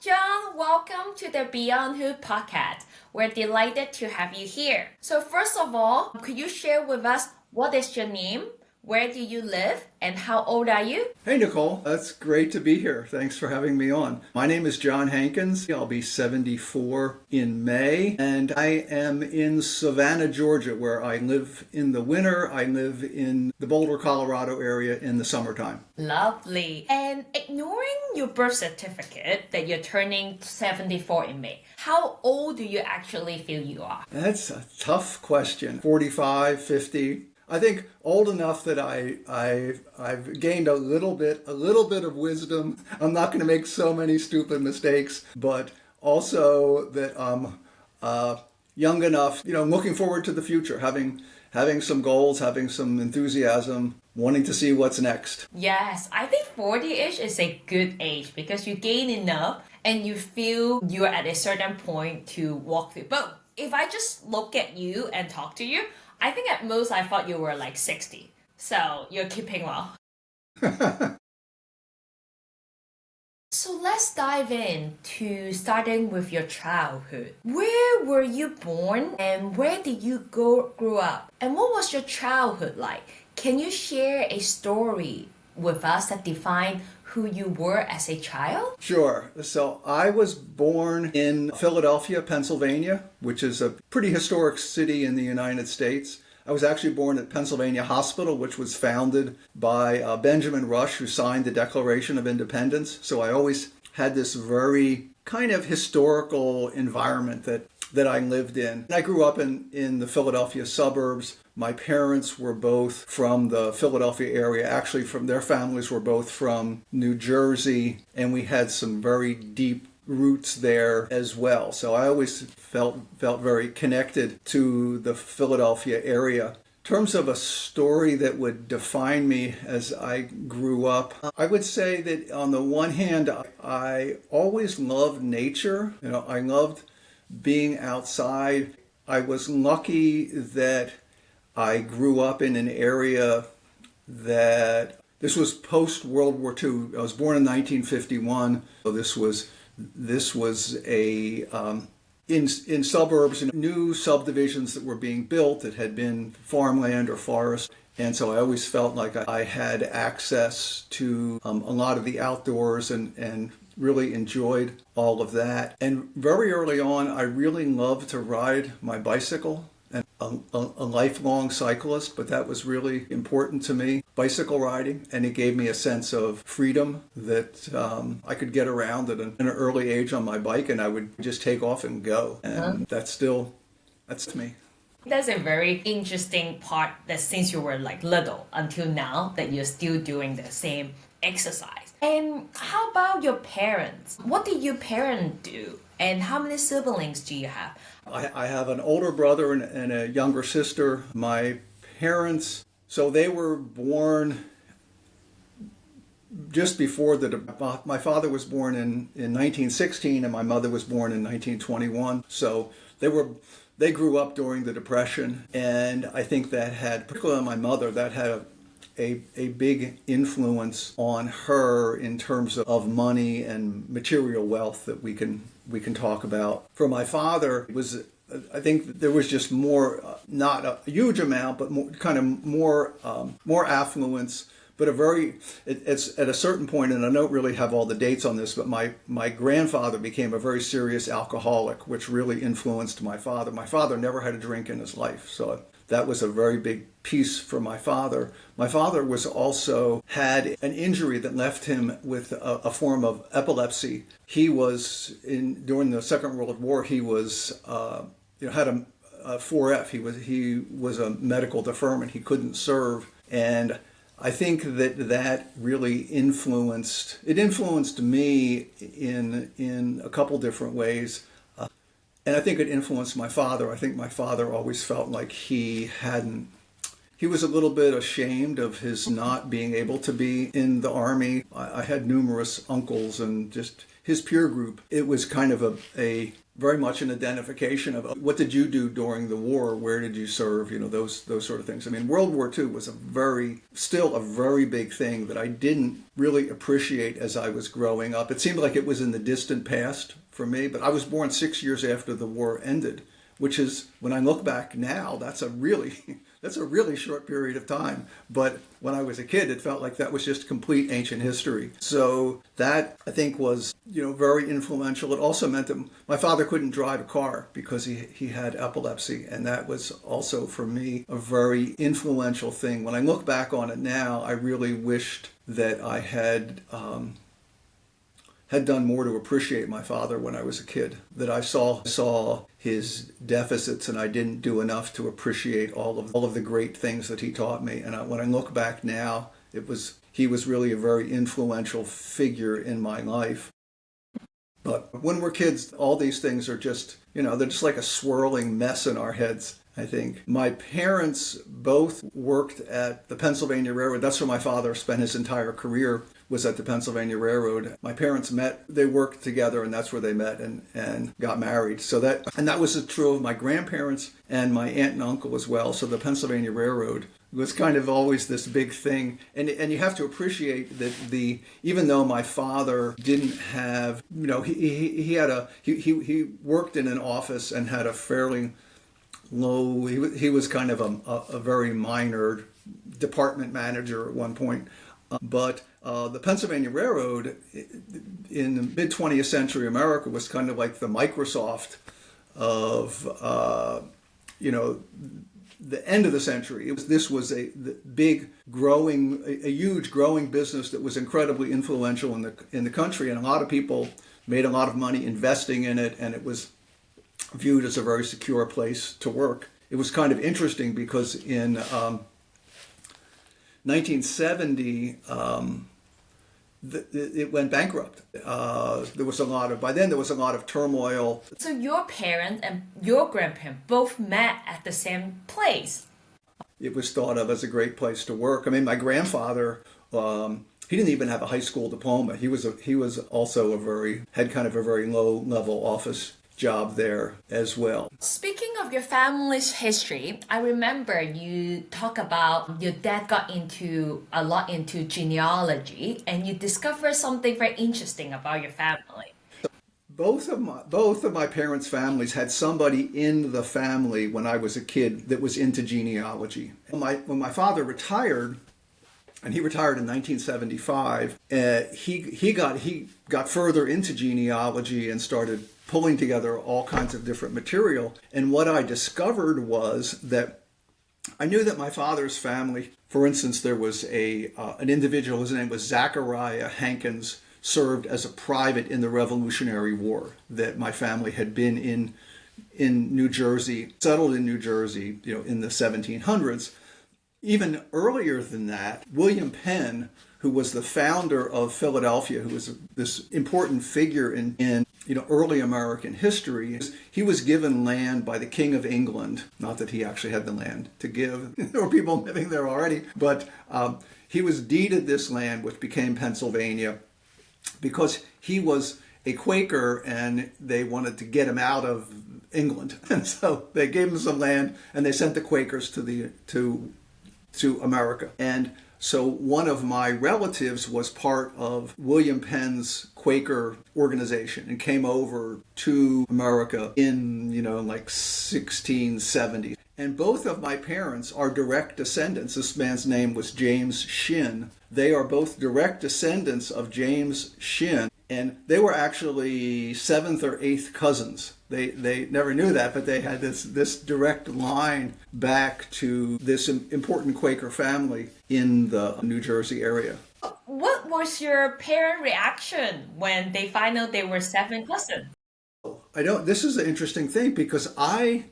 John, welcome to the Beyond Who podcast. We're delighted to have you here. So first of all, could you share with us what is your name, where do you live, and how old are you? Hey, Nicole. That's great to be here. Thanks for having me on. My name is John Hankins. I'll be 74 in May, and I am in Savannah, Georgia, where I live in the winter. I live in the Boulder, Colorado area in the summertime. Lovely. And ignoring your birth certificate that you're turning 74 in May, how old do you actually feel you are? That's a tough question. 45, 50. I think old enough that I've gained a little bit of wisdom. I'm not going to make so many stupid mistakes, but also that I'm young enough, looking forward to the future, having some goals, having some enthusiasm, wanting to see what's next. Yes, I think 40-ish is a good age because you gain enough and you feel you're at a certain point to walk through. But if I just look at you and talk to you, I think at most I thought you were like 60. So you're keeping well. So let's dive in to starting with your childhood. Where were you born and where did you grow up? And what was your childhood like? Can you share a story with us that defined who you were as a child? Sure. So I was born in Philadelphia, Pennsylvania, which is a pretty historic city in the United States. I was actually born at Pennsylvania Hospital, which was founded by Benjamin Rush, who signed the Declaration of Independence. So I always had this very kind of historical environment that I lived in. I grew up in the Philadelphia suburbs. My parents were both from the Philadelphia area. Actually, from their families were both from New Jersey, and we had some very deep roots there as well. So I always felt very connected to the Philadelphia area. In terms of a story that would define me as I grew up, I would say that on the one hand, I always loved nature. I loved being outside. I was lucky that I grew up in an area this was post World War II. I was born in 1951, so this was in suburbs, new subdivisions that were being built that had been farmland or forest. And so I always felt like I had access to a lot of the outdoors and really enjoyed all of that. And very early on, I really loved to ride my bicycle. And a lifelong cyclist, but that was really important to me, bicycle riding, and it gave me a sense of freedom that I could get around at an early age on my bike, and I would just take off and go. And that's me. That's a very interesting part that since you were like little until now that you're still doing the same exercise. And how about your parents? What did your parents do? And how many siblings do you have? I have an older brother and a younger sister. My parents, so they were born just before my father was born in 1916 and my mother was born in 1921. So they grew up during the Depression, and I think that had, particularly on my mother, that had a big influence on her in terms of money and material wealth that we can talk about. For my father, I think there was just more, not a huge amount, but more affluence. But it's at a certain point, and I don't really have all the dates on this, but my grandfather became a very serious alcoholic, which really influenced my father. My father never had a drink in his life, so that was a very big piece for my father. My father was also had an injury that left him with a form of epilepsy. He was during the Second World War. He was had a 4F. He was a medical deferment. He couldn't serve, and I think that really influenced me in a couple different ways. And I think it influenced my father. I think my father always felt like he he was a little bit ashamed of his not being able to be in the Army. I had numerous uncles and just his peer group. It was kind of a very much an identification of what did you do during the war? Where did you serve? Those sort of things. I mean, World War II was still a very big thing that I didn't really appreciate as I was growing up. It seemed like it was in the distant past for me, but I was born 6 years after the war ended, which is, when I look back now, that's a really short period of time. But when I was a kid, it felt like that was just complete ancient history. So that, I think, was, very influential. It also meant that my father couldn't drive a car because he had epilepsy. And that was also, for me, a very influential thing. When I look back on it now, I really wished that I had done more to appreciate my father when I was a kid, that I saw his deficits and I didn't do enough to appreciate all of the great things that he taught me. And when I look back now, he was really a very influential figure in my life. But when we're kids, all these things are just, they're just like a swirling mess in our heads, I think. My parents both worked at the Pennsylvania Railroad. That's where my father spent his entire career, was at the Pennsylvania Railroad. My parents met, they worked together, and that's where they met and got married. That was true of my grandparents and my aunt and uncle as well. So the Pennsylvania Railroad was kind of always this big thing. And you have to appreciate that even though my father didn't have, he worked in an office and had a fairly low, he was kind of a very minor department manager at one point. But the Pennsylvania Railroad in the mid-20th century America was kind of like the Microsoft of, the end of the century. This was a huge growing business that was incredibly influential in the country, and a lot of people made a lot of money investing in it, and it was viewed as a very secure place to work. It was kind of interesting because in 1970, it went bankrupt. By then there was a lot of turmoil. So your parents and your grandparents both met at the same place. It was thought of as a great place to work. I mean, my grandfather, he didn't even have a high school diploma. He was also had kind of a very low level office job there as well. Speaking of your family's history, I remember you talk about your dad got a lot into genealogy, and you discovered something very interesting about your family. Both of my parents' families had somebody in the family when I was a kid that was into genealogy. When my father retired, and he retired in 1975, he got further into genealogy and started pulling together all kinds of different material. And what I discovered was that I knew that my father's family, for instance, there was an individual, his name was Zachariah Hankins, served as a private in the Revolutionary War, that my family had been in New Jersey, settled in New Jersey, in the 1700s. Even earlier than that, William Penn, who was the founder of Philadelphia, who was this important figure in early American history, he was given land by the King of England. Not that he actually had the land to give. There were people living there already. But he was deeded this land, which became Pennsylvania, because he was a Quaker and they wanted to get him out of England. And so they gave him some land and they sent the Quakers to America. And so one of my relatives was part of William Penn's Quaker organization and came over to America in, like 1670. And both of my parents are direct descendants. This man's name was James Shin. They are both direct descendants of James Shin. And they were actually seventh or eighth cousins. They never knew that, but they had this direct line back to this important Quaker family in the New Jersey area. What was your parent reaction when they found out they were seven cousins? This is an interesting thing because I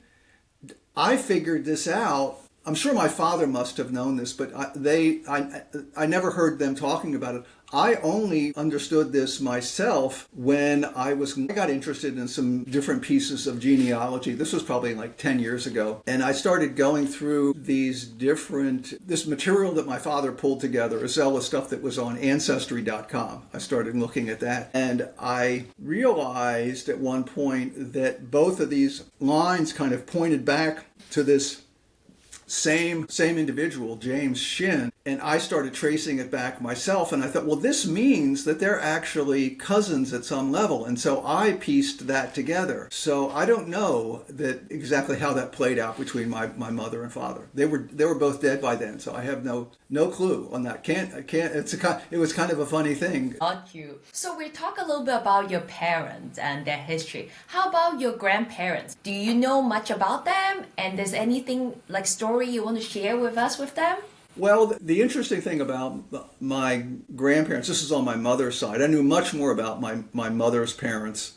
figured this out I'm sure my father must have known this, but I never heard them talking about it. I only understood this myself when I got interested in some different pieces of genealogy. This was probably like 10 years ago. And I started going through this material that my father pulled together, as well as stuff that was on Ancestry.com. I started looking at that. And I realized at one point that both of these lines kind of pointed back to this same individual, James Shin, and I started tracing it back myself, and I thought, well, this means that they're actually cousins at some level, and so I pieced that together. So I don't know that exactly how that played out between my mother and father. They were both dead by then, so I have no clue on that. It was kind of a funny thing. Got you. So we talk a little bit about your parents and their history. How about your grandparents? Do you know much about them? And there's anything like story you want to share with us with them? Well, the interesting thing about my grandparents, this is on my mother's side. I knew much more about my mother's parents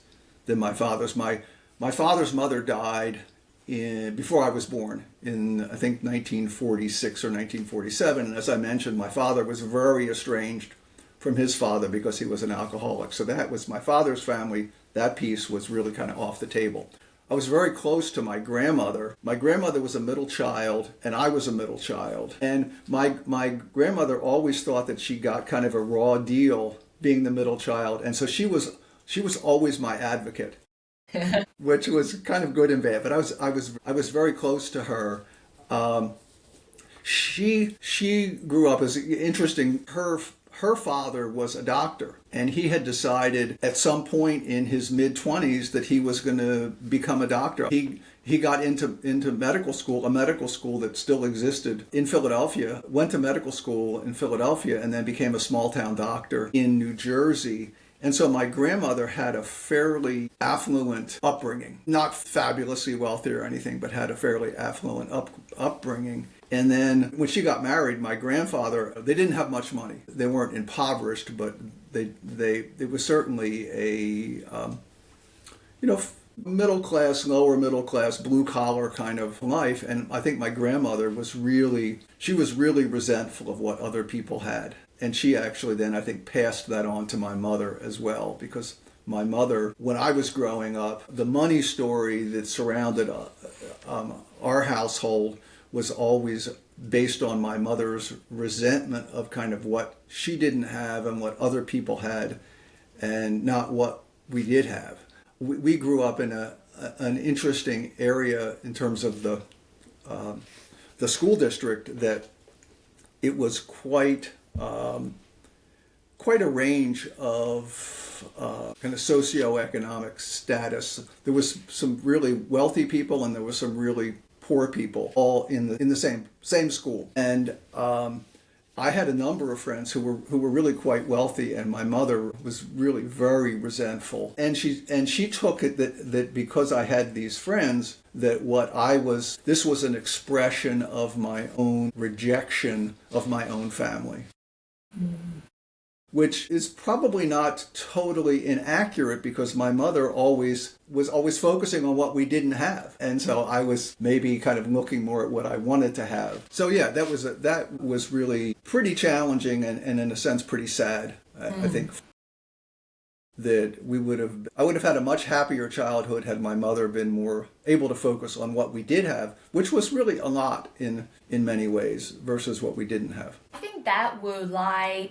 than my father's. My father's mother died before I was born in, I think, 1946 or 1947. And as I mentioned, my father was very estranged from his father because he was an alcoholic. So that was my father's family. That piece was really kind of off the table. I was very close to my grandmother. My grandmother was a middle child, and I was a middle child. And my grandmother always thought that she got kind of a raw deal being the middle child, and so she was always my advocate, which was kind of good and bad. But I was very close to her. She grew up as interesting. Her father was a doctor, and he had decided at some point in his mid-20s that he was going to become a doctor. He got into medical school, a medical school that still existed in Philadelphia, went to medical school in Philadelphia, and then became a small-town doctor in New Jersey. And so my grandmother had a fairly affluent upbringing, not fabulously wealthy or anything, but had a fairly affluent upbringing. And then when she got married, my grandfather, they didn't have much money. They weren't impoverished, but it was certainly a, middle class, lower middle class, blue collar kind of life. And I think my grandmother was really resentful of what other people had. And she actually then, I think, passed that on to my mother as well, because my mother, when I was growing up, the money story that surrounded our household was always based on my mother's resentment of kind of what she didn't have and what other people had, and not what we did have. We grew up in an interesting area in terms of the school district, that it was quite a range of kind of socioeconomic status. There was some really wealthy people, and there was some really poor people, all in the same school. And I had a number of friends who were really quite wealthy, and my mother was really very resentful. And she took it that because I had these friends, that this was an expression of my own rejection of my own family. Which is probably not totally inaccurate, because my mother was always focusing on what we didn't have. And so I was maybe kind of looking more at what I wanted to have. So yeah, that was really pretty challenging and in a sense pretty sad. I think that I would have had a much happier childhood had my mother been more able to focus on what we did have, which was really a lot in many ways, versus what we didn't have. I think that will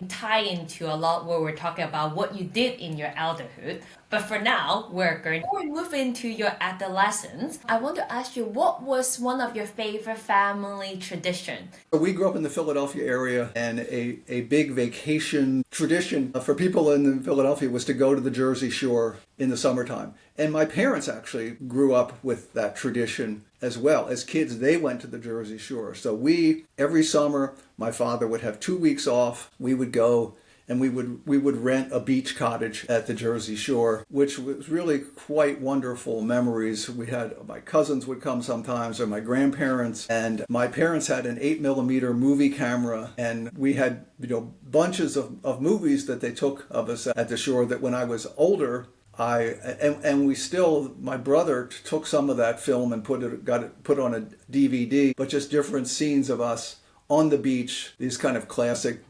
tie into a lot where we're talking about what you did in your elderhood. But for now, before we move into your adolescence, I want to ask you, what was one of your favorite family traditions? We grew up in the Philadelphia area, and a big vacation tradition for people in Philadelphia was to go to the Jersey Shore in the summertime. And my parents actually grew up with that tradition as well. As kids, they went to the Jersey Shore. So every summer, my father would have 2 weeks off. We would go and we would rent a beach cottage at the Jersey Shore, which was really quite wonderful memories. My cousins would come sometimes, or my grandparents, and my parents had an 8mm movie camera, and we had bunches of movies that they took of us at the shore, that when I was older, And we still, my brother took some of that film and got it put on a DVD, but just different scenes of us on the beach, these kind of classic,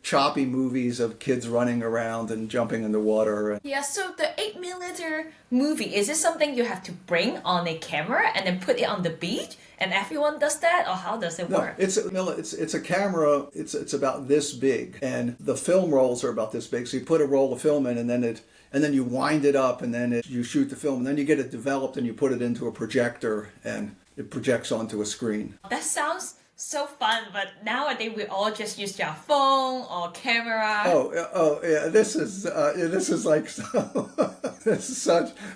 choppy movies of kids running around and jumping in the water. Yeah, so the 8mm movie, is it something you have to bring on a camera and then put it on the beach and everyone does that, or how does it work? It's a camera, it's about this big, and the film rolls are about this big. So you put a roll of film in, and then you wind it up, and then you shoot the film, and then you get it developed, and you put it into a projector, and it projects onto a screen. That sounds so fun, but nowadays we all just use your phone or camera. Oh yeah. This is like this is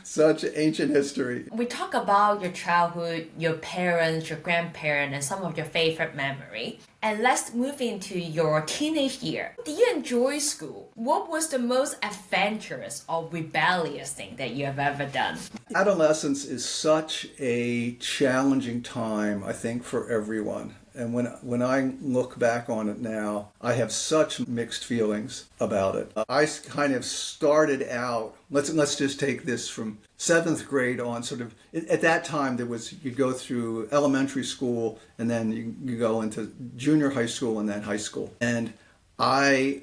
such ancient history. We talk about your childhood, your parents, your grandparents, and some of your favorite memory. And let's move into your teenage year. Did you enjoy school? What was the most adventurous or rebellious thing that you have ever done? Adolescence is such a challenging time, I think, for everyone. And when I look back on it now, I have such mixed feelings about it. I kind of started out, let's just take this from 7th grade on, sort of, at that time you'd go through elementary school and then you go into junior high school and then high school. And I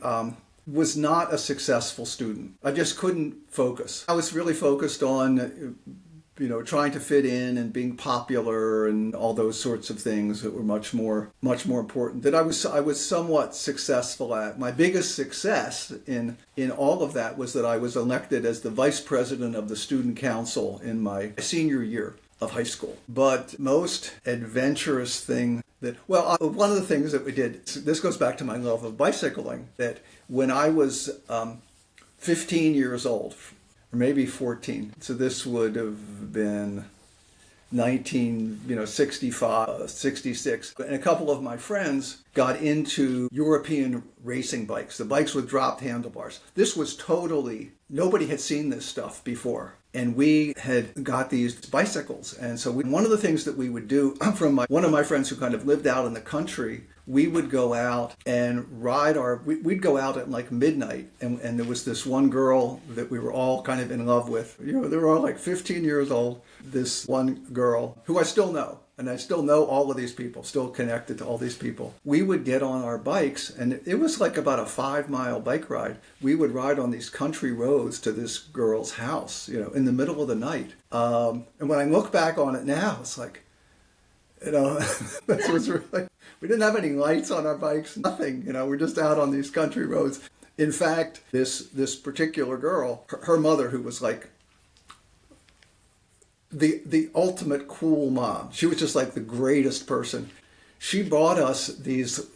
was not a successful student. I just couldn't focus. I was really focused on trying to fit in and being popular and all those sorts of things that were much more important that I was somewhat successful at. My biggest success in all of that was that I was elected as the vice president of the student council in my senior year of high school. But most adventurous thing one of the things that we did, this goes back to my love of bicycling, that when I was 15 years old, or maybe 14. So this would have been 1965, 66. And a couple of my friends got into European racing bikes, the bikes with dropped handlebars. This was nobody had seen this stuff before. And we had got these bicycles. And so one of the things that we would do from one of my friends who kind of lived out in the country, we would go out and we'd go out at like midnight. And there was this one girl that we were all kind of in love with. They were all like 15 years old. This one girl who I still know. And I still know all of these people, still connected to all these people. We would get on our bikes, and it was like about a 5-mile bike ride. We would ride on these country roads to this girl's house, in the middle of the night. And when I look back on it now, it's like, this was really, we didn't have any lights on our bikes, nothing, we're just out on these country roads. In fact, this particular girl, her mother, who was like, the ultimate cool mom. She was just like the greatest person. She bought us these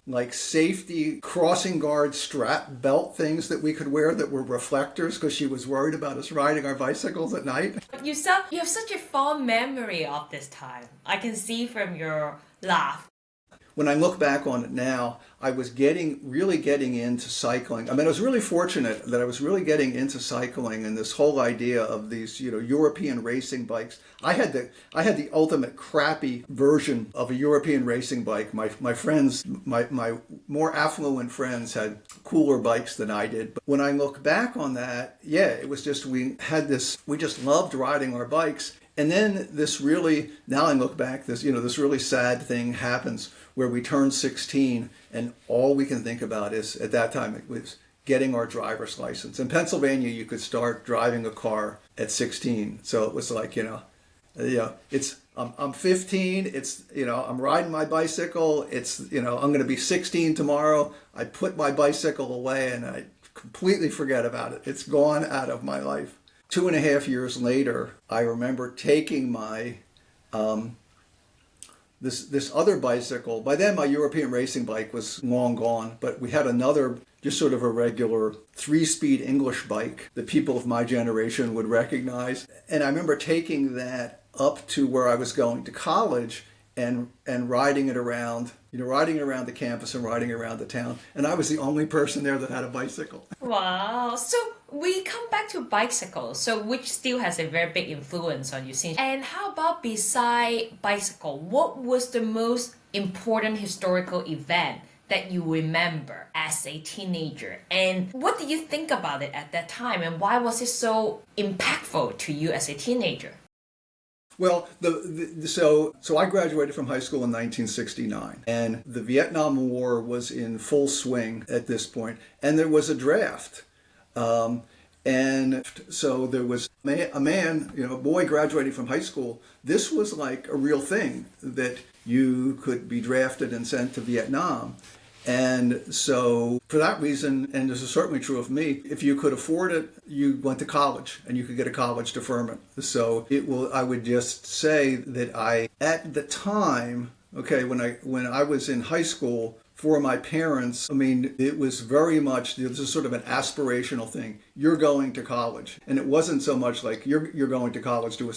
like safety crossing guard strap belt things that we could wear that were reflectors because she was worried about us riding our bicycles at night. You have such a fond memory of this time. I can see from your laugh. When I look back on it now, I was really getting into cycling. I mean, I was really fortunate that I was really getting into cycling and this whole idea of these, European racing bikes. I had the ultimate crappy version of a European racing bike. My friends, my more affluent friends had cooler bikes than I did. But when I look back on that, yeah, it was just, we just loved riding our bikes. And then now I look back, this really sad thing happens where we turn 16 and all we can think about is, at that time, it was getting our driver's license. In Pennsylvania, you could start driving a car at 16. So it was like, I'm 15, I'm riding my bicycle, I'm going to be 16 tomorrow. I put my bicycle away and I completely forget about it. It's gone out of my life. 2.5 years later, I remember taking my this other bicycle. By then, my European racing bike was long gone, but we had another, just sort of a regular 3-speed English bike that people of my generation would recognize. And I remember taking that up to where I was going to college and riding it around, riding it around the campus and riding around the town. And I was the only person there that had a bicycle. Wow. So we come back to bicycles, so which still has a very big influence on you. And how about beside bicycle? What was the most important historical event that you remember as a teenager? And what did you think about it at that time? And why was it so impactful to you as a teenager? Well, so I graduated from high school in 1969, and the Vietnam War was in full swing at this point, and there was a draft. And so there was a man, a boy graduating from high school. This was like a real thing, that you could be drafted and sent to Vietnam. And so for that reason, and this is certainly true of me, if you could afford it, you went to college and you could get a college deferment. So I would just say that at the time, okay, when I was in high school, for my parents, I mean, it was very much, this is sort of an aspirational thing. You're going to college. And it wasn't so much like you're going to college to,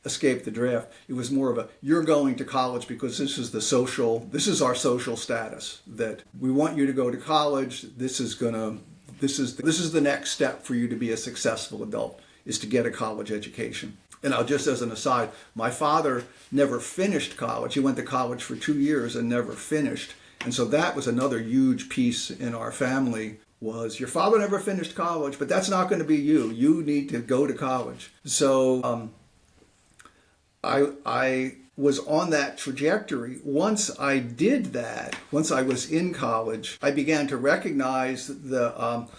escape the draft. It was more of you're going to college because this is our social status, that we want you to go to college. This is the next step for you to be a successful adult, is to get a college education. And just as an aside, my father never finished college. He went to college for 2 years and never finished. And so that was another huge piece in our family, was your father never finished college, but that's not going to be you. You need to go to college. So I was on that trajectory. Once I did that, once I was in college, I began to recognize and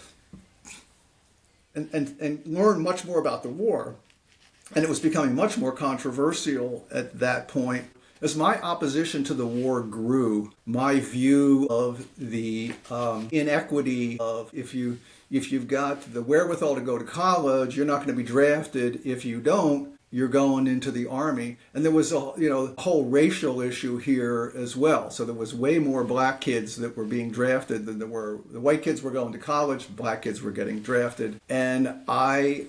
learn much more about the war. And it was becoming much more controversial at that point. As my opposition to the war grew, my view of the inequity of if you've got the wherewithal to go to college, you're not going to be drafted. If you don't, you're going into the army. And there was a whole racial issue here as well. So there was way more black kids that were being drafted than there were. The white kids were going to college, black kids were getting drafted. And I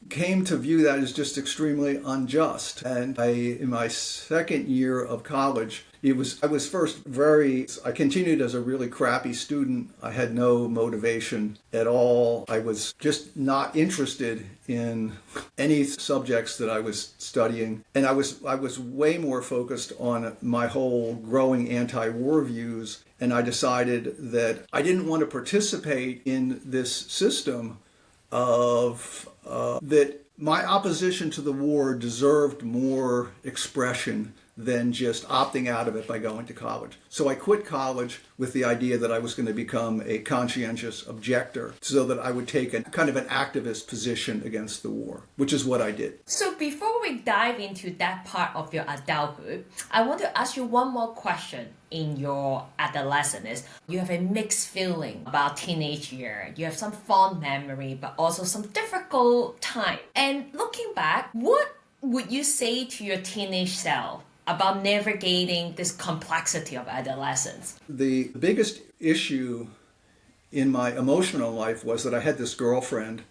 came to view that as just extremely unjust. And in my second year of college, I continued as a really crappy student. I had no motivation at all. I was just not interested in any subjects that I was studying. And I was way more focused on my whole growing anti-war views. And I decided that I didn't want to participate in this system of that my opposition to the war deserved more expression than just opting out of it by going to college. So I quit college with the idea that I was going to become a conscientious objector, so that I would take a kind of an activist position against the war, which is what I did. So before we dive into that part of your adulthood, I want to ask you one more question. In your adolescence, you have a mixed feeling about teenage year. You have some fond memory, but also some difficult time. And looking back, what would you say to your teenage self about navigating this complexity of adolescence? The biggest issue in my emotional life was that I had this girlfriend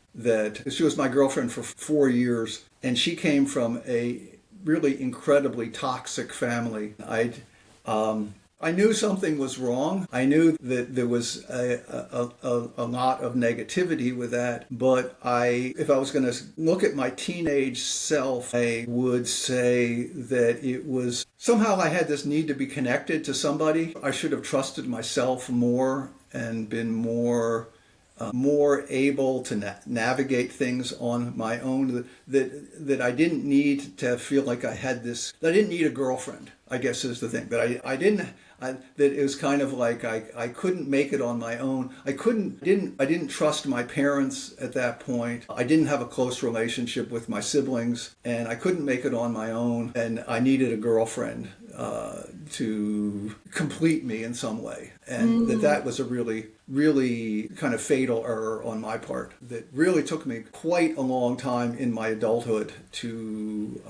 she was my girlfriend for 4 years, and she came from a really incredibly toxic family. I knew something was wrong. I knew that there was a lot of negativity with that. But if I was going to look at my teenage self, I would say that it was somehow I had this need to be connected to somebody. I should have trusted myself more and been more able to navigate things on my own. That I didn't need to feel like I had this. That I didn't need a girlfriend, I guess is the thing. That I didn't. That it was kind of like I couldn't make it on my own. I didn't trust my parents at that point. I didn't have a close relationship with my siblings, and I couldn't make it on my own. And I needed a girlfriend to complete me in some way. And that was a really, really kind of fatal error on my part. That really took me quite a long time in my adulthood to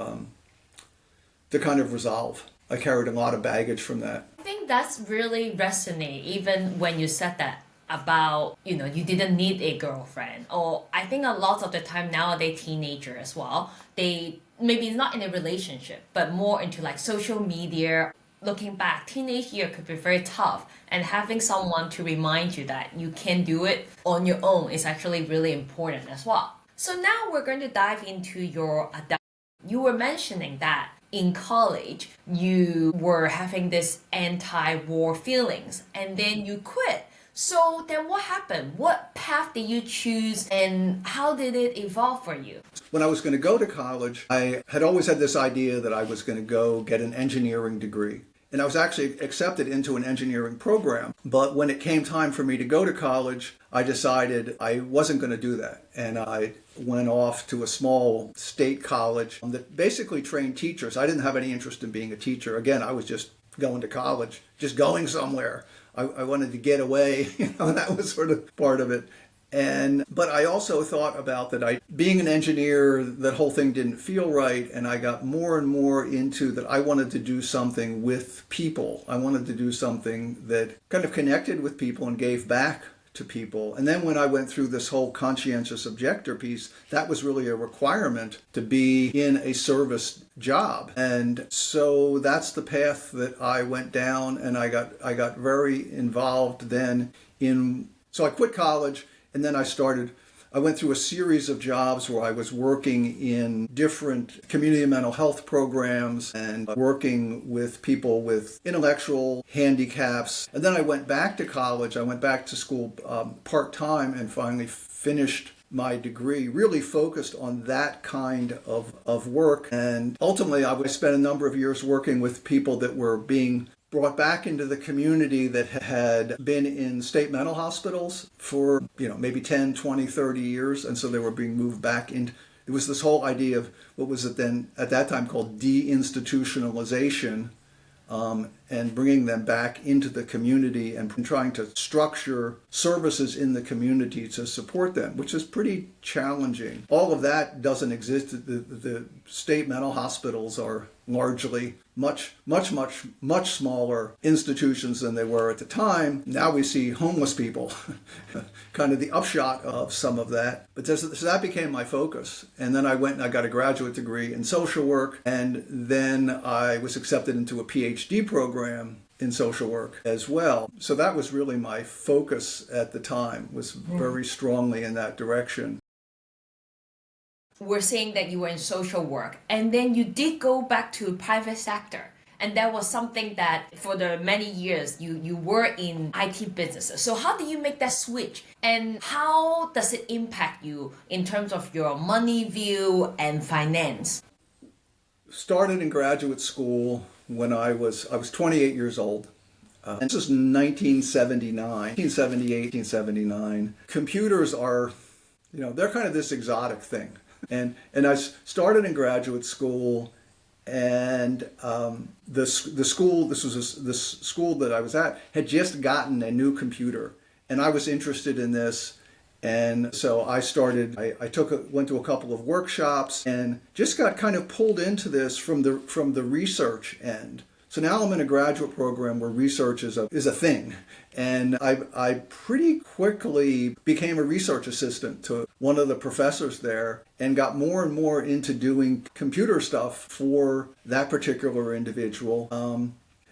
kind of resolve. I carried a lot of baggage from that. I think that's really resonate, even when you said that about, you didn't need a girlfriend. Or I think a lot of the time nowadays, teenager as well, they maybe not in a relationship, but more into like social media. Looking back, teenage year could be very tough, and having someone to remind you that you can do it on your own is actually really important as well. So now we're going to dive into your adult. You were mentioning that in college you were having this anti-war feelings and then you quit. So then what happened? What path did you choose and how did it evolve for you? When I was going to go to college, I had always had this idea that I was going to go get an engineering degree. And I was actually accepted into an engineering program. But when it came time for me to go to college, I decided I wasn't going to do that. And I went off to a small state college that basically trained teachers. I didn't have any interest in being a teacher. Again, I was just going to college, just going somewhere. I wanted to get away, that was sort of part of it. But I also thought about that being an engineer, that whole thing didn't feel right, and I got more and more into that I wanted to do something with people. I wanted to do something that kind of connected with people and gave back to people. And then when I went through this whole conscientious objector piece, that was really a requirement to be in a service job. And so that's the path that I went down, and I got very involved then so I quit college, and then I went through a series of jobs where I was working in different community mental health programs and working with people with intellectual handicaps. And then I went back to college. I went back to school part-time and finally finished my degree, really focused on that kind of work. And ultimately, I spent a number of years working with people that were being brought back into the community that had been in state mental hospitals for, maybe 10, 20, 30 years. And so they were being moved back into, it was this whole idea of what was it then at that time called deinstitutionalization, and bringing them back into the community and trying to structure services in the community to support them, which is pretty challenging. All of that doesn't exist. The state mental hospitals are largely much smaller institutions than they were at the time. Now we see homeless people, kind of the upshot of some of that. But so that became my focus. And then I went and I got a graduate degree in social work, and then I was accepted into a PhD program in social work as well. So that was really my focus at the time, was very strongly in that direction. We're saying that you were in social work and then you did go back to private sector. And that was something that for the many years you were in IT businesses. So how do you make that switch? And how does it impact you in terms of your money view and finance? Started in graduate school when I was 28 years old. And this is 1978, 1979. Computers are, they're kind of this exotic thing. And I started in graduate school, and the school that I was at had just gotten a new computer, and I was interested in this, and so I went to a couple of workshops and just got kind of pulled into this from the research end. So now I'm in a graduate program where research is a thing. And I pretty quickly became a research assistant to one of the professors there and got more and more into doing computer stuff for that particular individual.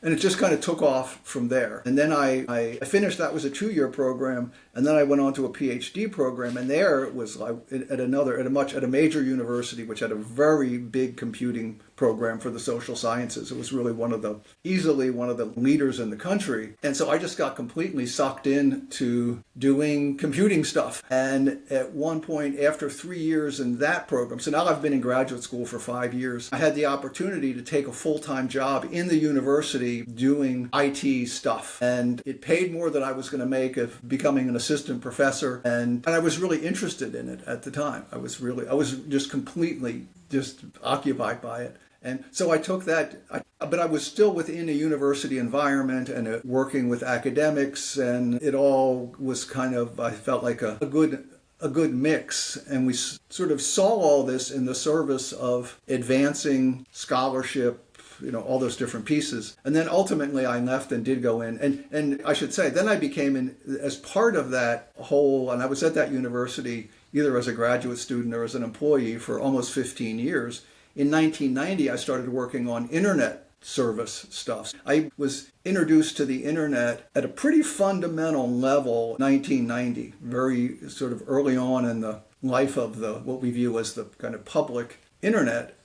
And it just kind of took off from there. And then I finished, that was a 2-year program, and then I went on to a PhD program, and there it was at a major university which had a very big computing program for the social sciences. It was really easily one of the leaders in the country. And so I just got completely sucked into doing computing stuff. And at one point, after 3 years in that program, so now I've been in graduate school for 5 years, I had the opportunity to take a full-time job in the university doing IT stuff. And it paid more than I was going to make of becoming an assistant professor. And I was really interested in it at the time. I was just completely occupied by it. And so I took that, but I was still within a university environment and working with academics, and it all was kind of, I felt like a good mix. And we sort of saw all this in the service of advancing scholarship, all those different pieces. And then ultimately I left and did go in. And I should say, then I became as part of that whole, and I was at that university either as a graduate student or as an employee for almost 15 years. In 1990, I started working on internet service stuff. I was introduced to the internet at a pretty fundamental level in 1990, very sort of early on in the life of what we view as the kind of public internet.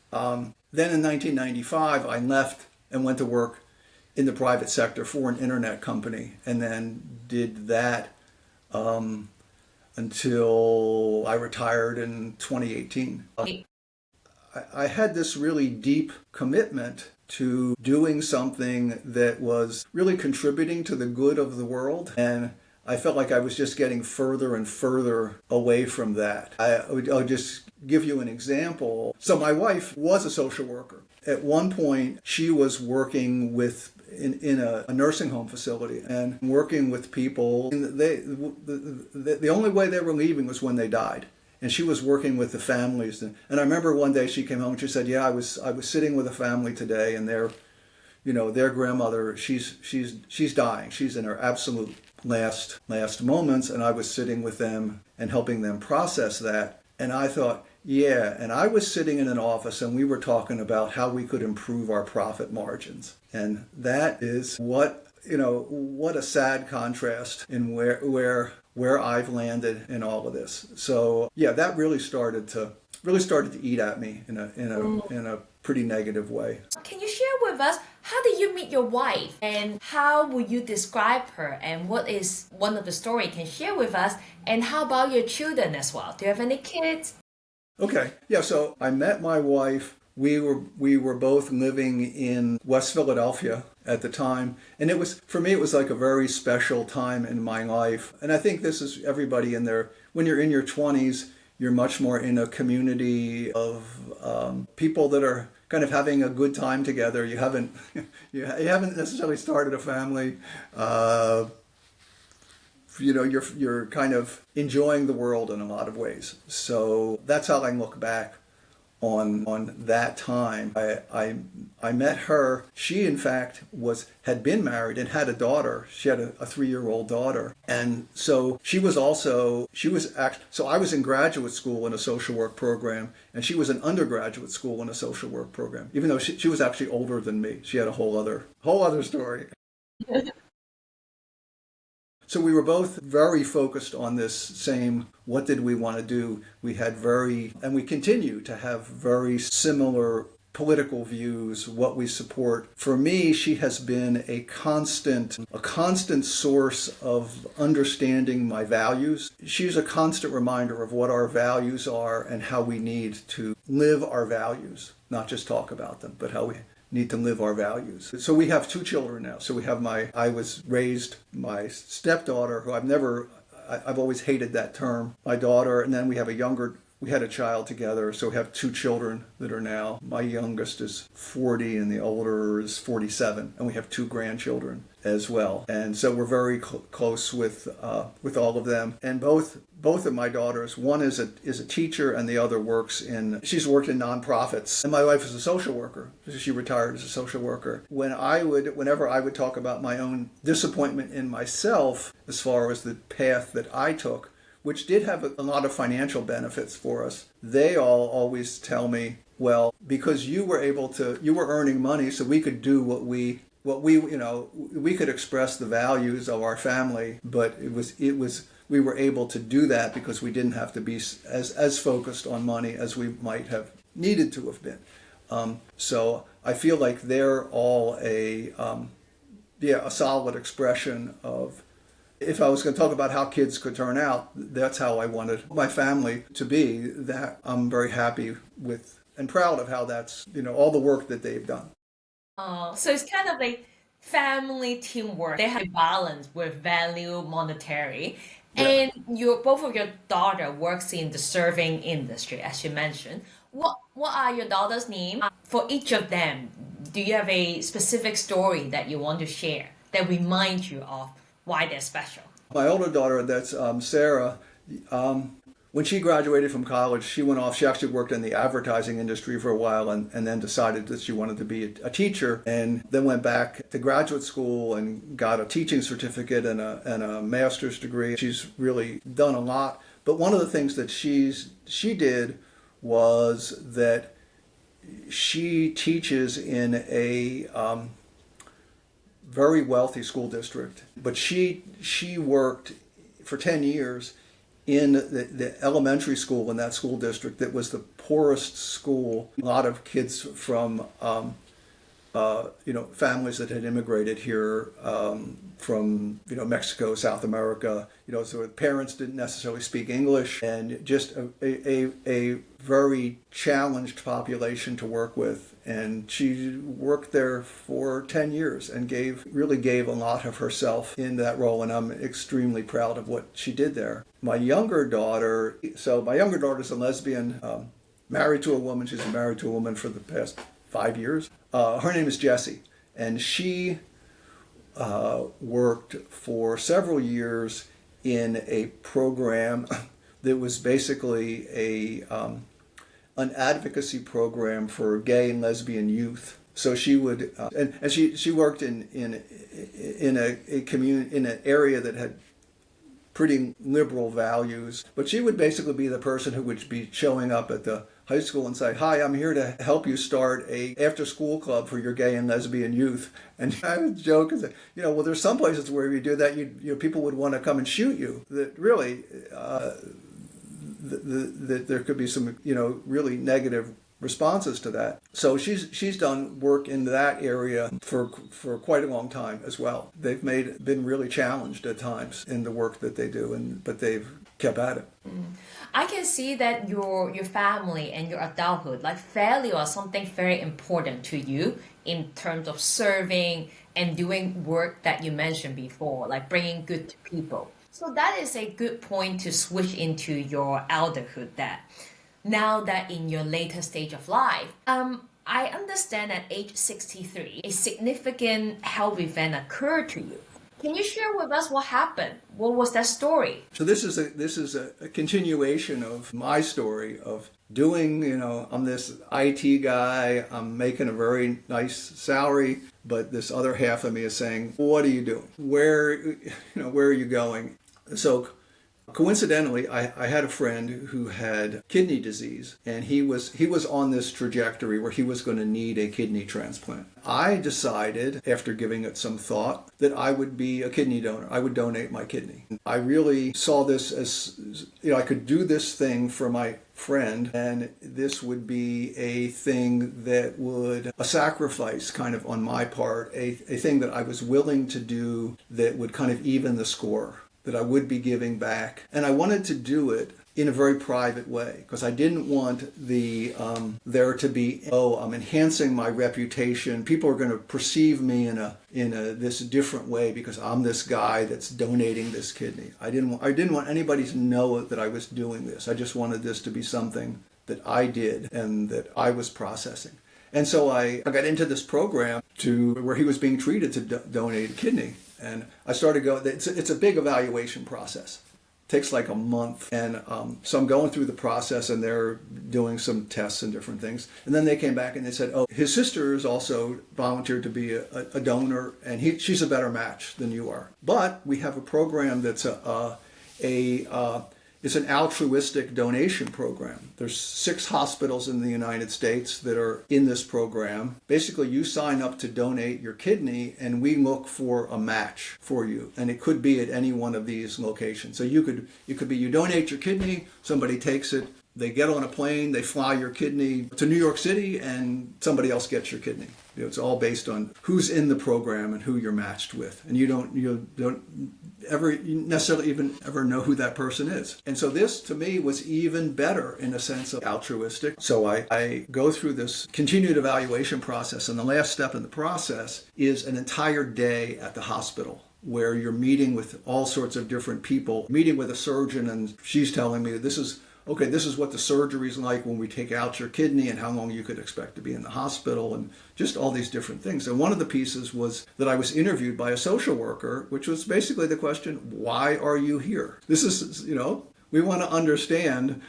Then in 1995, I left and went to work in the private sector for an internet company, and then did that until I retired in 2018. I had this really deep commitment to doing something that was really contributing to the good of the world, and I felt like I was just getting further and further away from that. I'll just give you an example. So my wife was a social worker. At one point, she was working in a nursing home facility and working with people. And the only way they were leaving was when they died. And she was working with the families. And I remember one day she came home and she said, "Yeah, I was sitting with a family today, and their grandmother, she's dying. She's in her absolute last moments, and I was sitting with them and helping them process that." And I thought, yeah, and I was sitting in an office and we were talking about how we could improve our profit margins. And that is what a sad contrast in where I've landed in all of this. So yeah, that really started to eat at me in a pretty negative way. Can you share with us, how did you meet your wife and how would you describe her, and what is one of the story you can share with us? And how about your children as well? Do you have any kids? Okay. Yeah, so I met my wife. We were both living in West Philadelphia at the time, and it was, for me, it was like a very special time in my life. And I think this is everybody in there. When you're in your 20s, you're much more in a community of people that are kind of having a good time together. You haven't necessarily started a family. You're kind of enjoying the world in a lot of ways. So that's how I look back on that time. I met her. She, in fact, had been married and had a daughter. She had a 3-year-old daughter. And so so I was in graduate school in a social work program, and she was in undergraduate school in a social work program, even though she was actually older than me. She had a whole other story. So we were both very focused on this same, what did we want to do? We continue to have very similar political views, what we support. For me, she has been a constant source of understanding my values. She's a constant reminder of what our values are and how we need to live our values, not just talk about them, but how we need to live our values. So we have 2 children now. So we have I was raised my stepdaughter, who I've always hated that term, my daughter, and then we had a child together. So we have 2 children that are now, my youngest is 40 and the older is 47, and we have 2 grandchildren as well. And so we're very close with all of them. And both of my daughters, one is a teacher and the other she's worked in nonprofits. And my wife is a social worker. She retired as a social worker. Whenever I would talk about my own disappointment in myself as far as the path that I took, which did have a lot of financial benefits for us, they all always tell me, well, because you were earning money, so we could do we could express the values of our family, but we were able to do that because we didn't have to be as focused on money as we might have needed to have been. So I feel like they're all a solid expression of, if I was going to talk about how kids could turn out, that's how I wanted my family to be. That I'm very happy with and proud of how that's, all the work that they've done. So it's kind of like family teamwork. They have a balance with value monetary. Yeah. And both of your daughter works in the serving industry, as you mentioned. What are your daughter's names? For each of them, do you have a specific story that you want to share that reminds you of why they're special? My older daughter, that's Sarah, when she graduated from college, she went off. She actually worked in the advertising industry for a while and then decided that she wanted to be a teacher, and then went back to graduate school and got a teaching certificate and a master's degree. She's really done a lot. But one of the things that she did was that she teaches in a very wealthy school district, but she worked for 10 years in the elementary school in that school district that was the poorest school. A lot of kids from families that had immigrated here from Mexico, South America. So parents didn't necessarily speak English, and just a very challenged population to work with. And she worked there for 10 years and really gave a lot of herself in that role, and I'm extremely proud of what she did there. My younger daughter's a lesbian, married to a woman. She's been married to a woman for the past 5 years. Her name is Jessie, and she worked for several years in a program that was basically an advocacy program for gay and lesbian youth. So she would, and she worked in an area that had pretty liberal values, but she would basically be the person who would be showing up at the high school and say, "Hi, I'm here to help you start a after-school club for your gay and lesbian youth." And I would joke and say, well, there's some places where you do that, people would want to come and shoot you. That really, that there could be some, really negative responses to that. So she's done work in that area for quite a long time as well. They've been really challenged at times in the work that they do, but they've kept at it. I can see that your family and your adulthood, like failure, is something very important to you in terms of serving and doing work that you mentioned before, like bringing good to people. So that is a good point to switch into your elderhood. That now that in your later stage of life, I understand at age 63, a significant health event occurred to you. Can you share with us what happened? What was that story? So this is a continuation of my story of doing, I'm this IT guy, I'm making a very nice salary, but this other half of me is saying, what are you doing? Where are you going? So coincidentally, I had a friend who had kidney disease, and he was on this trajectory where he was going to need a kidney transplant. I decided, after giving it some thought, that I would be a kidney donor. I would donate my kidney. I really saw this as, I could do this thing for my friend, and this would be a thing that would, a sacrifice kind of on my part, a thing that I was willing to do that would kind of even the score, that I would be giving back. And I wanted to do it in a very private way, because I didn't want there to be, I'm enhancing my reputation. People are going to perceive me in this different way because I'm this guy that's donating this kidney. I didn't want anybody to know that I was doing this. I just wanted this to be something that I did and that I was processing. And so I got into this program where he was being treated to donate a kidney. And I started going, it's a big evaluation process. It takes like a month. And so I'm going through the process, and they're doing some tests and different things. And then they came back and they said, his sister is also volunteered to be a donor, and she's a better match than you are. But we have a program that's it's an altruistic donation program. There's 6 hospitals in the United States that are in this program. Basically, you sign up to donate your kidney, and we look for a match for you. And it could be at any one of these locations. So it could be you donate your kidney, somebody takes it, they get on a plane, they fly your kidney to New York City, and somebody else gets your kidney. It's all based on who's in the program and who you're matched with. And you don't ever necessarily even ever know who that person is. And so this, to me, was even better in a sense of altruistic. So I go through this continued evaluation process, and the last step in the process is an entire day at the hospital, where you're meeting with all sorts of different people, meeting with a surgeon, and she's telling me this is what the surgery is like when we take out your kidney, and how long you could expect to be in the hospital, and just all these different things. And one of the pieces was that I was interviewed by a social worker, which was basically the question, why are you here? This is, we want to understand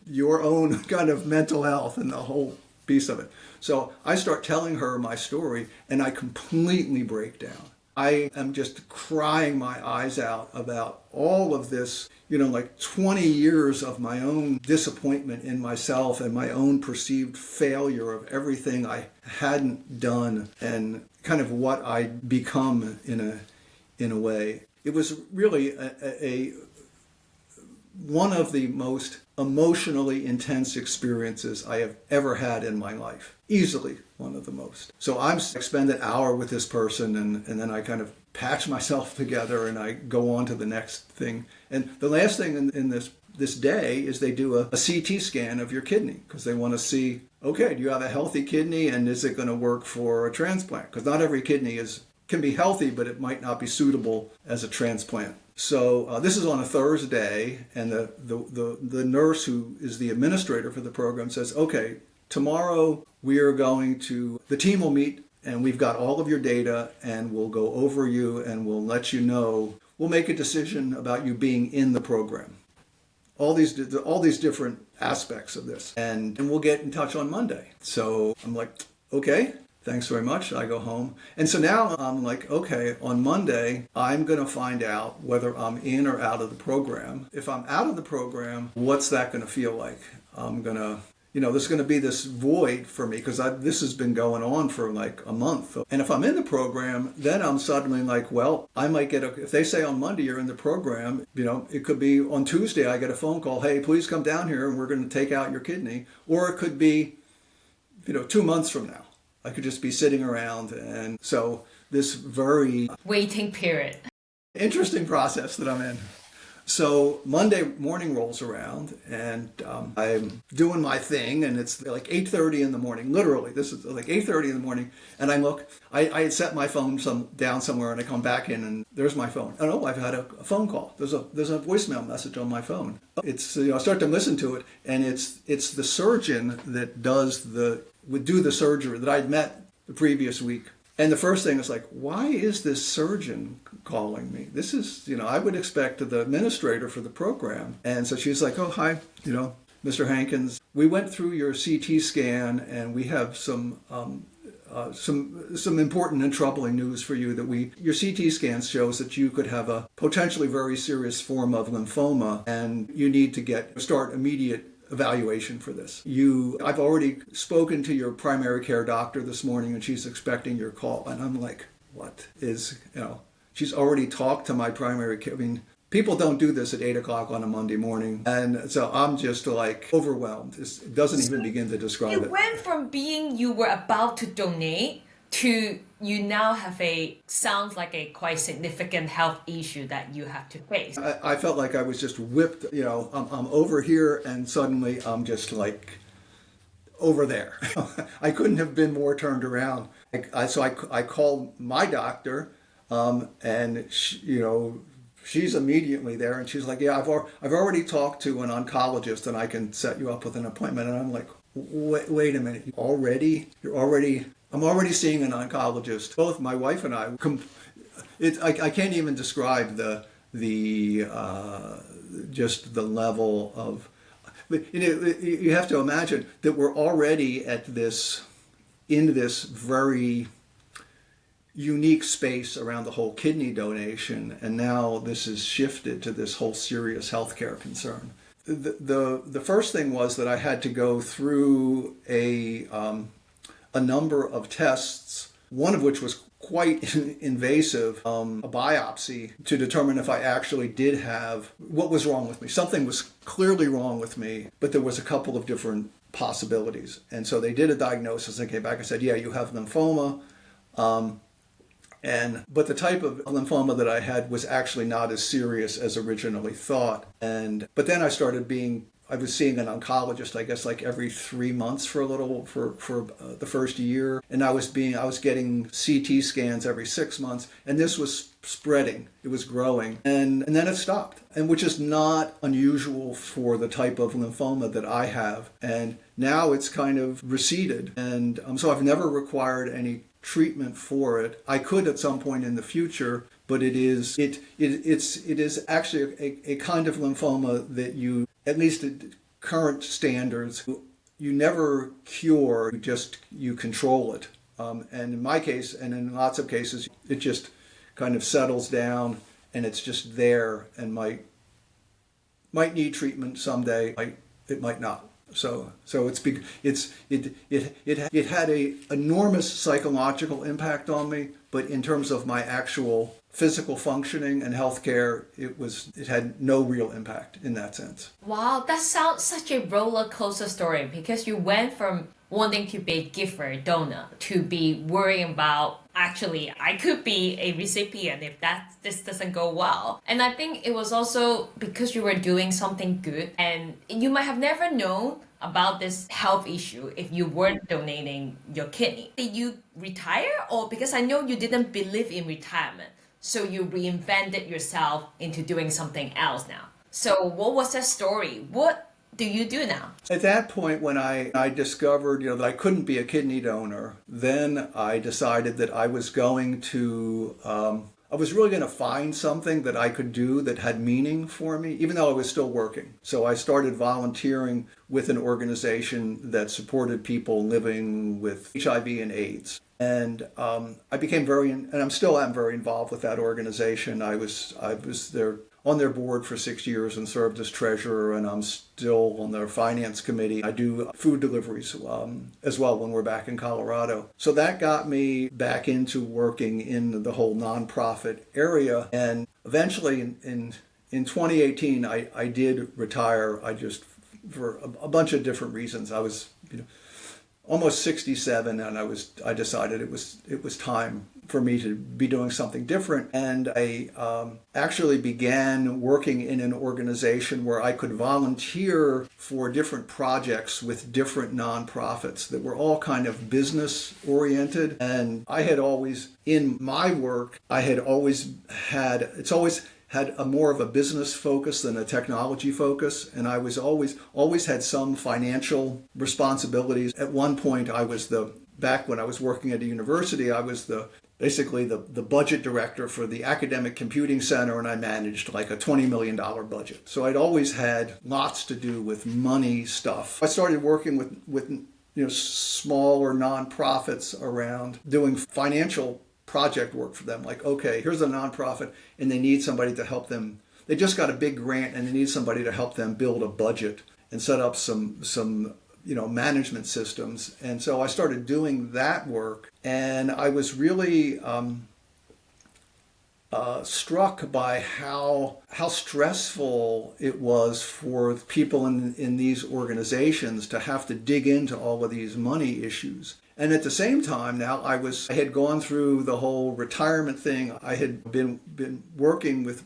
your own kind of mental health and the whole piece of it. So I start telling her my story, and I completely break down. I am just crying my eyes out about all of this, like 20 years of my own disappointment in myself and my own perceived failure of everything I hadn't done, and kind of what I'd become in a way. It was really one of the most emotionally intense experiences I have ever had in my life. Easily one of the most. So I spend an hour with this person and then I kind of patch myself together and I go on to the next thing. And the last thing in this day is they do a CT scan of your kidney because they want to see, okay, do you have a healthy kidney and is it going to work for a transplant? Because not every kidney can be healthy, but it might not be suitable as a transplant. So this is on a Thursday, and the nurse who is the administrator for the program says, okay, tomorrow the team will meet and we've got all of your data and we'll go over you and we'll let you know, we'll make a decision about you being in the program. All these different aspects of this. And we'll get in touch on Monday. So I'm like, okay. Thanks very much. I go home. And so now I'm like, okay, on Monday, I'm going to find out whether I'm in or out of the program. If I'm out of the program, what's that going to feel like? There's going to be this void for me because this has been going on for like a month. And if I'm in the program, then I'm suddenly like, well, I might if they say on Monday you're in the program, it could be on Tuesday I get a phone call, hey, please come down here and we're going to take out your kidney. Or it could be, 2 months from now. I could just be sitting around. And so this very waiting period. Interesting process that I'm in. So Monday morning rolls around and I'm doing my thing and it's like 8:30 in the morning. Literally, this is like 8:30 in the morning. And I had set my phone down somewhere and I come back in and there's my phone. Oh, I've had a phone call. There's a voicemail message on my phone. It's, I start to listen to it and it's the surgeon that would do the surgery that I'd met the previous week. And the first thing is like, why is this surgeon calling me? This is, I would expect the administrator for the program. And so she's like, oh, hi, Mr. Hankins. We went through your CT scan and we have some important and troubling news for you your CT scan shows that you could have a potentially very serious form of lymphoma and you need to start immediate evaluation for this. I've already spoken to your primary care doctor this morning and she's expecting your call. And I'm like, what is, she's already talked to my primary care. I mean, people don't do this at 8 o'clock on a Monday morning. And so I'm just like overwhelmed. It doesn't even begin to describe it. It went from being you were about to donate to you now have sounds like a quite significant health issue that you have to face. I felt like I was just whipped, I'm over here and suddenly I'm just like over there. I couldn't have been more turned around. So I called my doctor and she's immediately there and she's like, yeah, I've already talked to an oncologist and I can set you up with an appointment. And I'm like, wait a minute, I'm already seeing an oncologist. Both my wife and I can't even describe just the level of. You have to imagine that we're already in this very unique space around the whole kidney donation, and now this is shifted to this whole serious healthcare concern. The first thing was that I had to go through a number of tests, one of which was quite invasive, a biopsy to determine if I actually did have what was wrong with me. Something was clearly wrong with me, but there was a couple of different possibilities. And so they did a diagnosis and came back and said, yeah, you have lymphoma. But the type of lymphoma that I had was actually not as serious as originally thought. But then I was seeing an oncologist, I guess, like every 3 months for the first year. And I was getting CT scans every 6 months. And this was spreading. It was growing. And then it stopped, and which is not unusual for the type of lymphoma that I have. And now it's kind of receded. And so I've never required any treatment for it. I could at some point in the future, but it is actually a kind of lymphoma that you, at least at current standards, you never cure, you control it. And in my case, and in lots of cases, it just kind of settles down and it's just there and might need treatment someday. It might not. So it had a enormous psychological impact on me, but in terms of my actual physical functioning and healthcare, it had no real impact in that sense. Wow, that sounds such a roller coaster story because you went from wanting to be a giver, donor, to be worrying about actually I could be a recipient if this doesn't go well. And I think it was also because you were doing something good and you might have never known about this health issue if you weren't donating your kidney. Did you retire, or because I know you didn't believe in retirement, so you reinvented yourself into doing something else now? So what was that story? What do you do now? At that point, when I discovered, that I couldn't be a kidney donor, then I decided that I was going to, I was really going to find something that I could do that had meaning for me, even though I was still working. So I started volunteering with an organization that supported people living with HIV and AIDS. And I became and I'm still am very involved with that organization. I was there on their board for 6 years and served as treasurer, and I'm still on their finance committee. I do food deliveries as well when we're back in Colorado. So that got me back into working in the whole nonprofit area. And eventually in 2018, I did retire. For a bunch of different reasons. I was, almost 67, and I decided it was time for me to be doing something different. And I actually began working in an organization where I could volunteer for different projects with different nonprofits that were all kind of business oriented. And I had always, in my work, it's always had a more of a business focus than a technology focus, and I was always had some financial responsibilities. At one point, back when I was working at a university, I was basically the budget director for the Academic Computing Center, and I managed like a $20 million budget. So I'd always had lots to do with money stuff. I started working with smaller nonprofits around doing financial project work for them. Like, okay, here's a nonprofit and they need somebody to help them. They just got a big grant and they need somebody to help them build a budget and set up some management systems. And so I started doing that work, and I was really struck by how stressful it was for people in these organizations to have to dig into all of these money issues. And at the same time, now I had gone through the whole retirement thing. I had been working with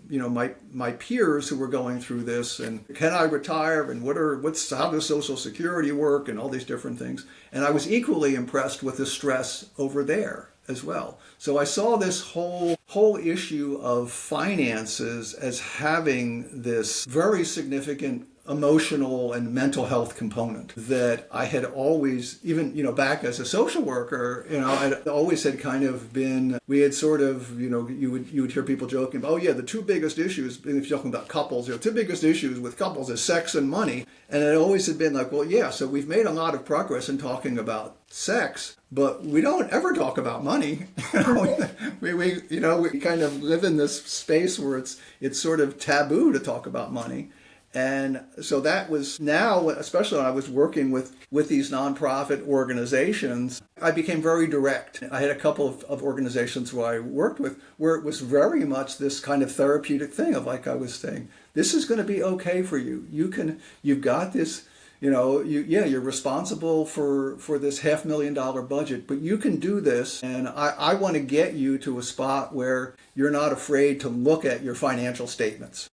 my peers who were going through this, and can I retire, and how does Social Security work, and all these different things. And I was equally impressed with the stress over there as well. So I saw this whole issue of finances as having this very significant emotional and mental health component that I had always, even, back as a social worker, I'd always had kind of been, we had sort of, you would hear people joking about, oh yeah, the two biggest issues, if you're talking about couples, two biggest issues with couples is sex and money. And it always had been like, well, yeah, so we've made a lot of progress in talking about sex, but we don't ever talk about money. We kind of live in this space where it's sort of taboo to talk about money. And so that was now, especially when I was working with these nonprofit organizations, I became very direct. I had a couple of organizations who I worked with where it was very much this kind of therapeutic thing of, like I was saying, this is going to be okay for you. You've got this, you're responsible for this $500,000 budget, but you can do this. And I want to get you to a spot where you're not afraid to look at your financial statements.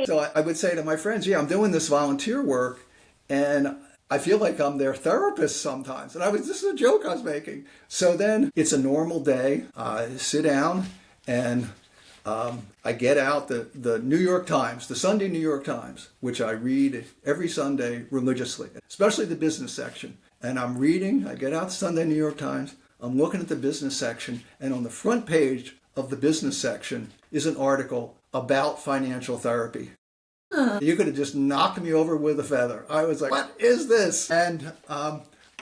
So I would say to my friends, yeah, I'm doing this volunteer work and I feel like I'm their therapist sometimes. And this is a joke I was making. So then it's a normal day. I sit down and I get out the New York Times, the Sunday New York Times, which I read every Sunday religiously, especially the business section. And I get out the Sunday New York Times, I'm looking at the business section, and on the front page of the business section is an article about financial therapy. You could have just knocked me over with a feather. I was like, what is this? And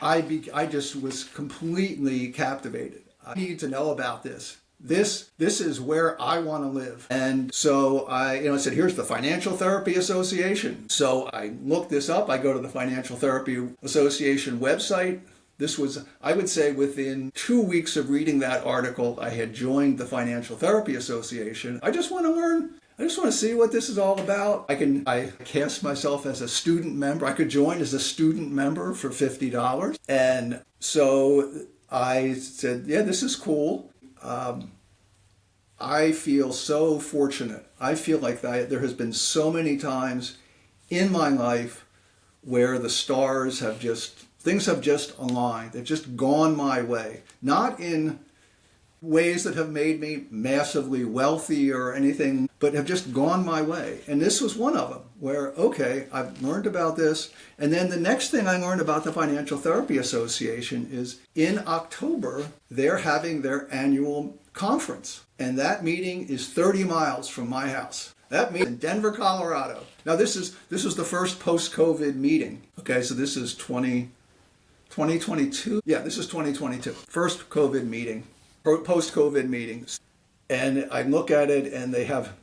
I just was completely captivated. I need to know about this. This is where I want to live. And so I said, here's the Financial Therapy Association. So I looked this up. I go to the Financial Therapy Association website. This was, I would say, within 2 weeks of reading that article, I had joined the Financial Therapy Association. I just want to learn. I just want to see what this is all about. I cast myself as a student member. I could join as a student member for $50. And so I said, yeah, this is cool. I feel so fortunate. I feel like there has been so many times in my life where the stars have things have just aligned. They've just gone my way. Not in ways that have made me massively wealthy or anything, but have just gone my way. And this was one of them where, okay, I've learned about this. And then the next thing I learned about the Financial Therapy Association is in October, they're having their annual conference. And that meeting is 30 miles from my house. That meeting in Denver, Colorado. Now this is the first post-COVID meeting. Okay, so this is 2022. Yeah, this is 2022. First COVID meeting, post-COVID meetings. And I look at it and they have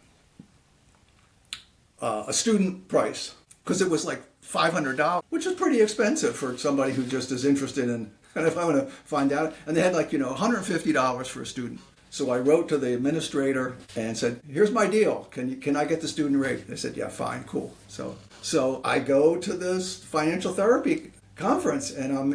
a student price because it was like $500, which is pretty expensive for somebody who just is interested in, and if I want to find out. And they had like, $150 for a student. So I wrote to the administrator and said, here's my deal. Can I get the student rate? They said, yeah, fine, cool. So I go to this financial therapy conference and I'm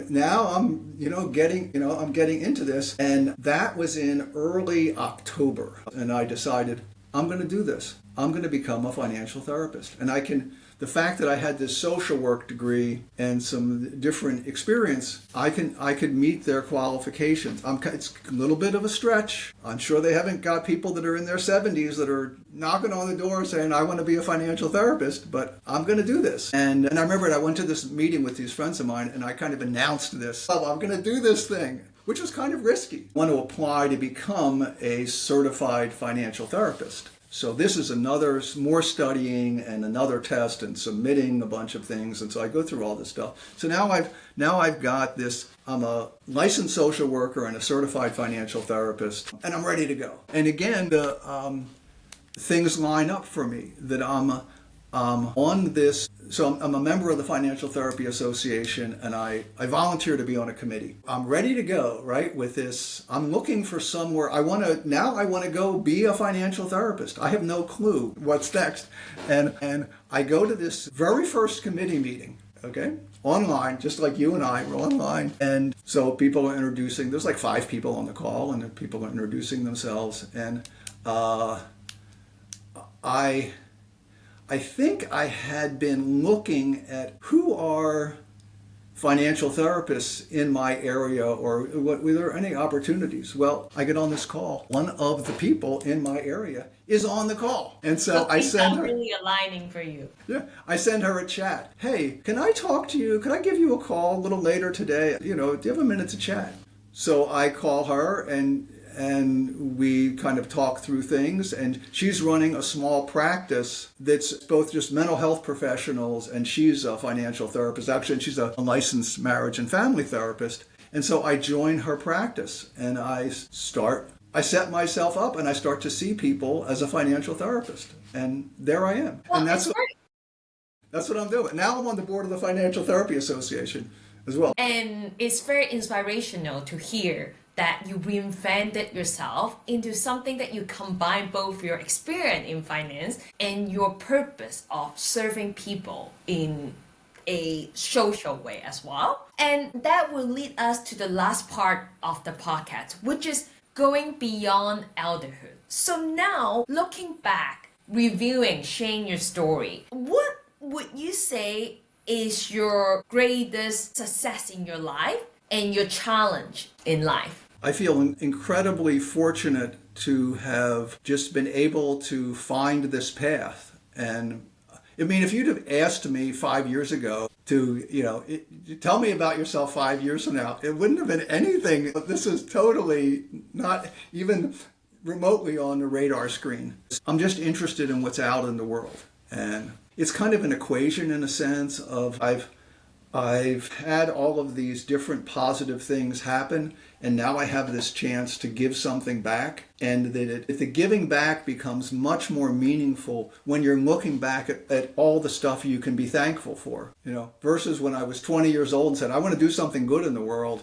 getting into this. And that was in early October. And I decided I'm going to do this. I'm going to become a financial therapist. And the fact that I had this social work degree and some different experience, I could meet their qualifications. It's a little bit of a stretch. I'm sure they haven't got people that are in their 70s that are knocking on the door saying, I want to be a financial therapist, but I'm going to do this. And I remember I went to this meeting with these friends of mine and I kind of announced this. Oh, I'm going to do this thing, which was kind of risky. I want to apply to become a certified financial therapist. So this is more studying and another test and submitting a bunch of things. And so I go through all this stuff. So now I've got this, I'm a licensed social worker and a certified financial therapist, and I'm ready to go. And again, the things line up for me that I'm on this. So I'm a member of the Financial Therapy Association, and I volunteer to be on a committee. I'm ready to go, right, with this. I'm looking for somewhere. I want to go be a financial therapist. I have no clue what's next. And I go to this very first committee meeting, okay, online, just like you and I were online. And so people are introducing, there's like 5 people on the call, and people are introducing themselves. And I think I had been looking at who are financial therapists in my area or were there any opportunities. Well, I get on this call. One of the people in my area is on the call. And so I send her... really aligning for you. Yeah, I send her a chat. Hey, can I talk to you? Can I give you a call a little later today? Do you have a minute to chat? So I call her and we kind of talk through things, and she's running a small practice that's both just mental health professionals, and she's a financial therapist. Actually, she's a licensed marriage and family therapist. And so I join her practice, and I set myself up, and I start to see people as a financial therapist. And there I am. Well, and that's what I'm doing. Now I'm on the board of the Financial Therapy Association as well. And it's very inspirational to hear that you reinvented yourself into something that you combine both your experience in finance and your purpose of serving people in a social way as well. And that will lead us to the last part of the podcast, which is going beyond elderhood. So now, looking back, reviewing, sharing your story, what would you say is your greatest success in your life and your challenge in life? I feel incredibly fortunate to have just been able to find this path. And I mean, if you'd have asked me 5 years ago tell me about yourself 5 years from now, it wouldn't have been anything. This is totally not even remotely on the radar screen. I'm just interested in what's out in the world. And it's kind of an equation in a sense of I've had all of these different positive things happen, and now I have this chance to give something back. And that the giving back becomes much more meaningful when you're looking back at all the stuff you can be thankful for, versus when I was 20 years old and said, I want to do something good in the world.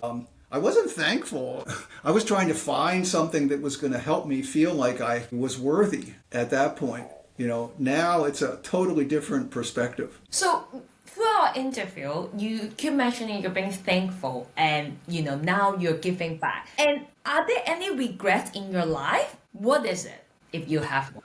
I wasn't thankful. I was trying to find something that was going to help me feel like I was worthy at that point. Now it's a totally different perspective. So through our interview, you keep mentioning you're being thankful and, now you're giving back. And are there any regrets in your life? What is it, if you have one?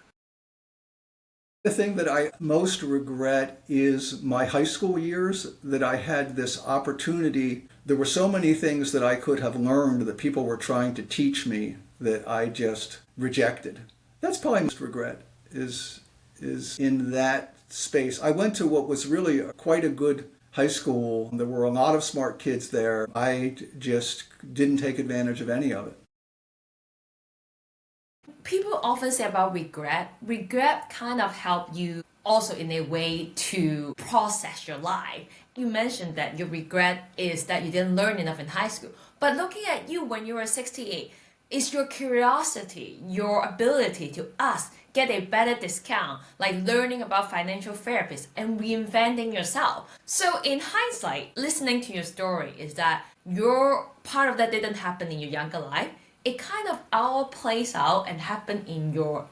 The thing that I most regret is my high school years, that I had this opportunity. There were so many things that I could have learned that people were trying to teach me that I just rejected. That's probably my most regret is in that space. I went to what was really quite a good high school. There were a lot of smart kids there. I just didn't take advantage of any of it. People often say about regret. Regret kind of help you also in a way to process your life. You mentioned that your regret is that you didn't learn enough in high school. But looking at you when you were 68, is your curiosity, your ability to ask, get a better discount, like learning about financial therapists and reinventing yourself. So in hindsight, listening to your story is that your part of that didn't happen in your younger life. It kind of all plays out and happened in your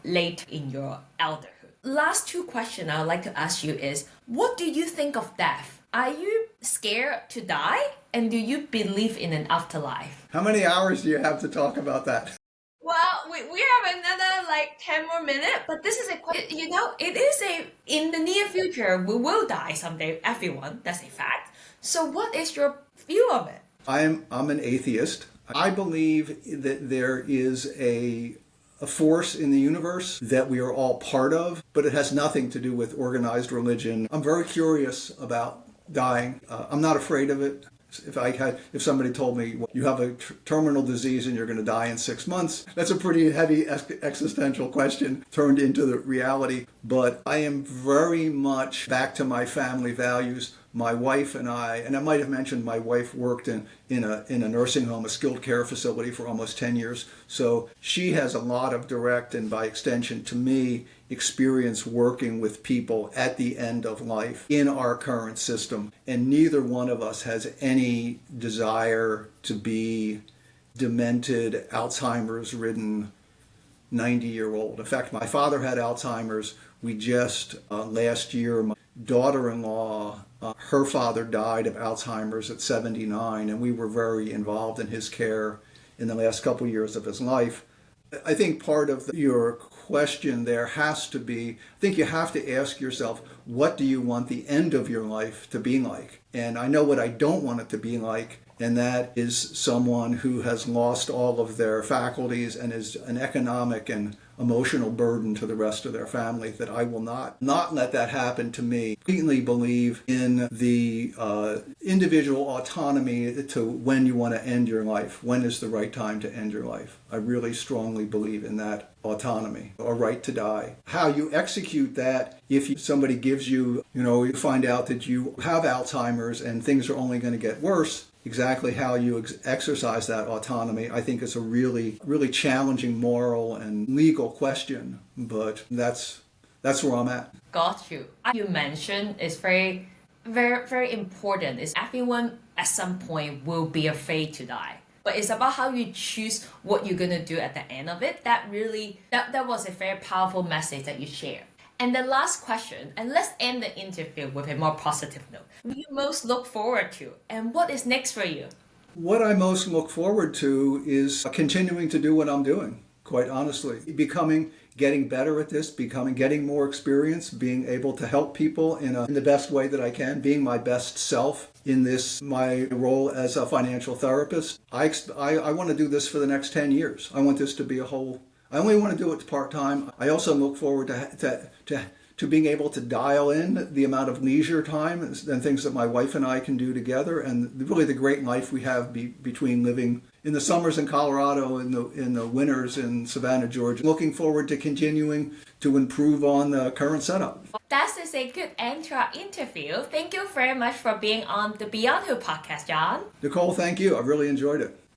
elderhood. Last two questions I would like to ask you is, what do you think of death? Are you scared to die? And do you believe in an afterlife? How many hours do you have to talk about that? Well, we have another 10 more minutes, but this is in the near future, we will die someday, everyone, that's a fact. So what is your view of it? I'm an atheist. I believe that there is a force in the universe that we are all part of, but it has nothing to do with organized religion. I'm very curious about dying. I'm not afraid of it. If somebody told me you have a terminal disease and you're going to die in 6 months, that's a pretty heavy existential question turned into the reality. But I am very much back to my family values. My wife and I might have mentioned my wife worked in a nursing home, a skilled care facility for almost 10 years. So she has a lot of direct and by extension to me experience working with people at the end of life in our current system. And neither one of us has any desire to be demented, Alzheimer's ridden 90-year-old. In fact, my father had Alzheimer's. We just last year, my daughter-in-law, her father died of Alzheimer's at 79, and we were very involved in his care in the last couple years of his life. I think part of your question there has to be, I think you have to ask yourself, what do you want the end of your life to be like? And I know what I don't want it to be like, and that is someone who has lost all of their faculties and is an economic and emotional burden to the rest of their family, that I will not let that happen to me. I completely believe in the individual autonomy to when you want to end your life. When is the right time to end your life? I really strongly believe in that autonomy, or right to die. How you execute that, if somebody gives you, you find out that you have Alzheimer's and things are only going to get worse, exactly how you exercise that autonomy, I think is a really, really challenging moral and legal question, but that's where I'm at. Got you. You mentioned is very, very, very important. Is everyone at some point will be afraid to die. But it's about how you choose what you're gonna do at the end of it. That was a very powerful message that you shared. And the last question, and let's end the interview with a more positive note. What do you most look forward to, and what is next for you? What I most look forward to is continuing to do what I'm doing, quite honestly. Getting better at this, getting more experience, being able to help people in the best way that I can, being my best self in my role as a financial therapist. I want to do this for the next 10 years. I want this to be I only want to do it part-time. I also look forward to being able to dial in the amount of leisure time and things that my wife and I can do together, and really the great life we have between living in the summers in Colorado and in the winters in Savannah, Georgia. Looking forward to continuing to improve on the current setup. That is a good end to our interview. Thank you very much for being on the Beyond Who podcast, John. Nicole, thank you. I really enjoyed it.